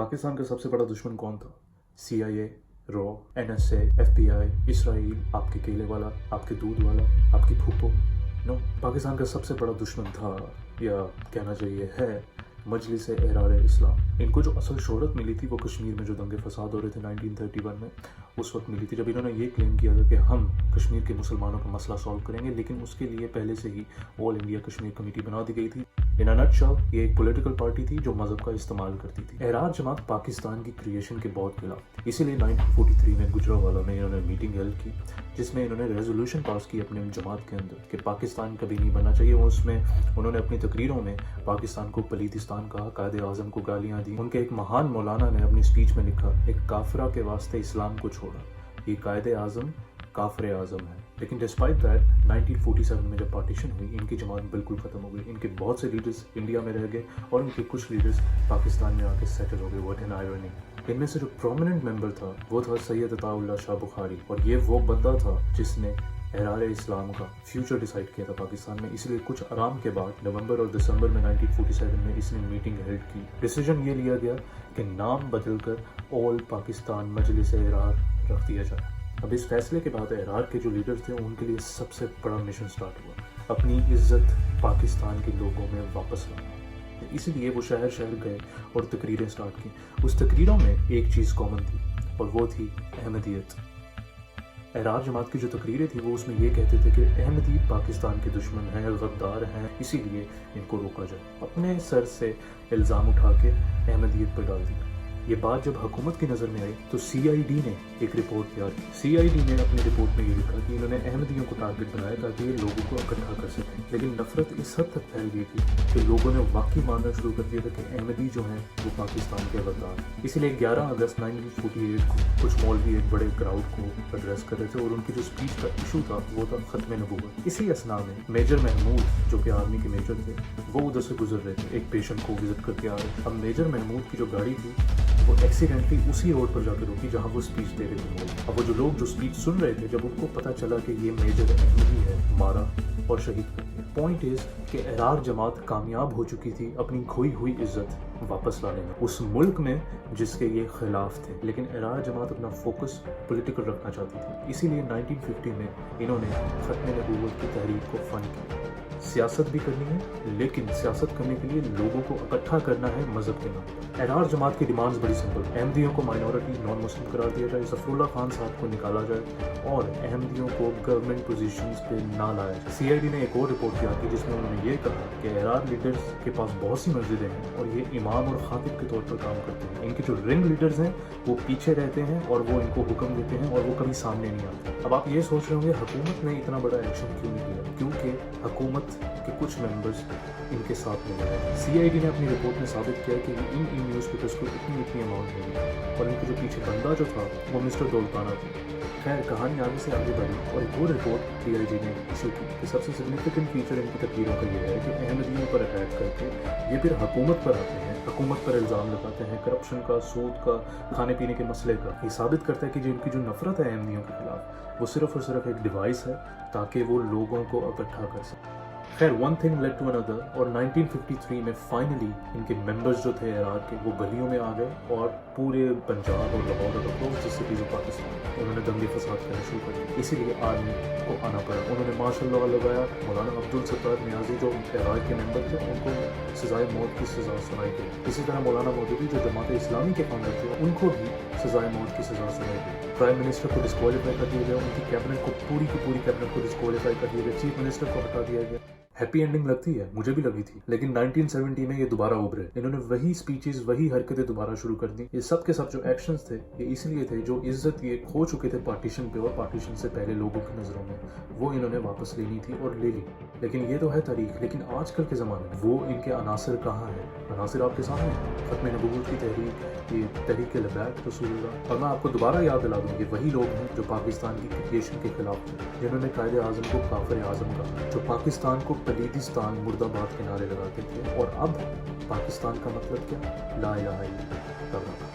पाकिस्तान का सबसे बड़ा दुश्मन कौन था? CIA, raw, NSA, FBI, Israel, आपके केले वाला, आपके दूध वाला, आपकी फूफो? नो, पाकिस्तान का सबसे बड़ा दुश्मन था, या कहना चाहिए है, मजलिस एहरार इस्लाम। इनको जो असल शोहरत मिली थी वो कश्मीर में जो दंगे फसाद हो रहे थे 1931 में, उस वक्त मिली थी, जब इन्होंने ये क्लेम किया था कि हम कश्मीर के मुसलमानों का मसला सॉल्व करेंगे, लेकिन उसके लिए पहले से ही ऑल इंडिया कश्मीर कमेटी बना दी गई थी। इन अ नटशेल ये एक पॉलिटिकल पार्टी थी जो मजहब का इस्तेमाल करती थी। एहरार जमात पाकिस्तान की क्रिएशन के बहुत खिलाफ, इसीलिए 1943 में गुजरांवाला में इन्होंने मीटिंग हेल्ड की, जिसमें इन्होंने रेजोल्यूशन पास की अपने जमात के अंदर कि पाकिस्तान कभी नहीं बनना चाहिए। उसमें उन्होंने अपनी तकरीरों में पाकिस्तान को पलीतिस्तान कहा, कायदे आज़म को गालियाँ दी। उनके एक महान मौलाना ने अपनी स्पीच में लिखा, एक काफरा के वास्ते इस्लाम को छोड़ा, ये कायदे आज़म काफरे आज़म है। लेकिन डिस्पाइट दैट 1947 में जब पार्टीशन हुई, इनकी जमात बिल्कुल ख़त्म हो गई। इनके बहुत से लीडर्स इंडिया में रह गए और इनके कुछ लीडर्स पाकिस्तान में आके सेटल हो गए। What an irony. इनमें से जो प्रोमिनेंट मेंबर था वो था सैयद अताउल्लाह शाह बुखारी, और ये वो बंदा था जिसने एहरार इस्लाम का फ्यूचर डिसाइड किया था पाकिस्तान में। इसलिए कुछ आराम के बाद नवंबर और दिसंबर में 1947 में इसने मीटिंग हेल्ड की। डिसीजन ये लिया गया कि नाम बदलकर ऑल पाकिस्तान मजलिस एहरार रख दिया जाए। अब इस फैसले के बाद एहरार के जो लीडर्स थे उनके लिए सबसे बड़ा मिशन स्टार्ट हुआ, अपनी इज्जत पाकिस्तान के लोगों में वापस लाना। इसीलिए वो शहर शहर गए और तकरीरें स्टार्ट की। उस तकरीरों में एक चीज़ कॉमन थी और वो थी अहमदियत। एहरार जमात की जो तकरीरें थी वो उसमें ये कहते थे कि अहमदी पाकिस्तान के दुश्मन हैं, गद्दार हैं, इसीलिए इनको रोका जाए। अपने सर से इल्ज़ाम उठा के अहमदियत पर डाल दिया। ये बात जब हुकूमत की नज़र में आई तो CID ने एक रिपोर्ट तैयार की। CID ने अपनी रिपोर्ट में ये लिखा कि इन्होंने अहमदियों को टारगेट बनाया ताकि ये लोगों को इकट्ठा कर सकें। लेकिन नफरत इस हद तक फैल गई थी कि लोगों ने वाकई मानना शुरू कर दिया था कि अहमदी जो हैं वो पाकिस्तान के गद्दार। इसलिए 11 अगस्त 1948 को कुछ मौलवी एक बड़े क्राउड को एड्रेस कर रहे थे और उनकी जो स्पीच का इशू था वो था खत्म नबूवत। इसी असना में मेजर महमूद, जो कि आर्मी के मेजर थे, वो उधर से गुजर रहे थे, एक पेशेंट को विजिट करके आ रहे थे। अब मेजर महमूद की जो गाड़ी थी वो एक्सीडेंटली उसी रोड पर जाकर रुकी जहां वो स्पीच दे रहे थे। अब वो जो लोग जो स्पीच सुन रहे थे, जब उनको पता चला कि ये मेजर अहमदी है, मारा और शहीद कर दिया। पॉइंट इज कि एहरार जमात कामयाब हो चुकी थी अपनी खोई हुई इज्जत वापस लाने में उस मुल्क में जिसके ये खिलाफ थे। लेकिन एहरार जमात अपना फोकस पॉलिटिकल रखना चाहती थी, इसीलिए 1950 में इन्होंने खत्म नबूवत की तहरीक को फंड किया। सियासत भी करनी है, लेकिन सियासत करने के लिए लोगों को इकट्ठा करना है मजहब के नाम पर। एहरार जमात की डिमांड्स बड़ी सिंपल, अहमदियों को माइनॉरिटी नॉन मुस्लिम करार दिया जाए, ज़फ़रुल्लाह खान साहब को निकाला जाए और अहमदियों को गवर्नमेंट पोजीशंस पे ना लाया जाए। CID ने एक और रिपोर्ट तैयार की जिसमें उन्होंने ये कहा कि एहरार लीडर्स के पास बहुत सी मस्जिदें हैं और ये इमाम और खातिब के तौर पर काम करते हैं। इनके जो रिंग लीडर्स हैं वो पीछे रहते हैं और वो इनको हुक्म देते हैं और वो कभी सामने नहीं आते। अब आप ये सोच रहे होंगे हुकूमत ने इतना बड़ा एक्शन क्यों नहीं लिया? क्योंकि हुकूमत के कुछ मेंबर्स इनके साथ में लगे। CID ने अपनी रिपोर्ट में साबित किया कि इन न्यूज़पेपर्स को इतनी अमाउंट मिली और इनके जो पीछे बंदा जो था वो मिस्टर दौलताना था। खैर, कहानी आगे से आगे बढ़ी और एक और रिपोर्ट DIG ने इशू की कि सबसे सिग्निफिकेंट फीचर इनकी तकरीरों का ये है कि अहमदियों पर अटैक करके ये फिर हुकूमत पर आते हैं, हुकूमत पर इल्ज़ाम लगाते हैं करप्शन का, सूद का, खाने पीने के मसले का। ये साबित करता है कि जो इनकी जो नफरत है अहमदियों के खिलाफ वो सिर्फ और सिर्फ एक डिवाइस है ताकि वो लोगों को इकट्ठा कर सकें। खैर, one thing led to another और 1953 में फाइनली इनके मेंबर्स जो थे एहरार के वो गलियों में आ गए और पूरे पंजाब और लाहौर और across the cities of Pakistan उन्होंने दंगे फसाद करना शुरू कर दिए। इसीलिए आर्मी को आना पड़ा। उन्होंने मार्शल लॉ लगाया। मौलाना अब्दुल सत्तार नियाजी जो एहरार के मेंबर थे उनको सजाए मौत की सज़ा सुनाई गई। इसी तरह मौलाना मौदूदी जो जमात इस्लामी के फाउंडर थे उनको भी सजाए मौत की सज़ा सुनाई गई। प्राइम मिनिस्टर को डिस्क्वालीफाई कर दिया गया, उनकी कैबिनेट को पूरी की पूरी कैबिनेट को डिस्क्वालीफाई कर दिया गया, चीफ मिनिस्टर को हटा दिया गया। हैप्पी एंडिंग लगती है, मुझे भी लगी थी, लेकिन 1970 में ये दोबारा उभरे। इन्होंने वही स्पीचेस, वही हरकतें दोबारा शुरू कर दी। ये सब के सब जो एक्शंस थे ये इसलिए थे जो इज्जत ये खो चुके थे पार्टीशन पे और पार्टीशन से पहले लोगों की नजरों में, वो इन्होंने वापस लेनी थी और ले ली। लेकिन ये तो है तारीख, लेकिन आजकल के ज़माने में वो इनके अनासर कहाँ हैं? अनासर आपके सामने, खत्म नबूवत की तहरीक, ये तहरीक लबैक रसूलुल्लाह। और मैं आपको दोबारा याद दिला दूँ, ये वही लोग हैं जो पाकिस्तान की क्रिएशन के खिलाफ थे, जिन्होंने कायदे आज़म को काफिर आज़म कहा, जो पाकिस्तान को पलीतिस्तान मुर्दाबाद के नारे लगाते थे। और अब पाकिस्तान का मतलब क्या? ला इलाहा इल्लल्लाह।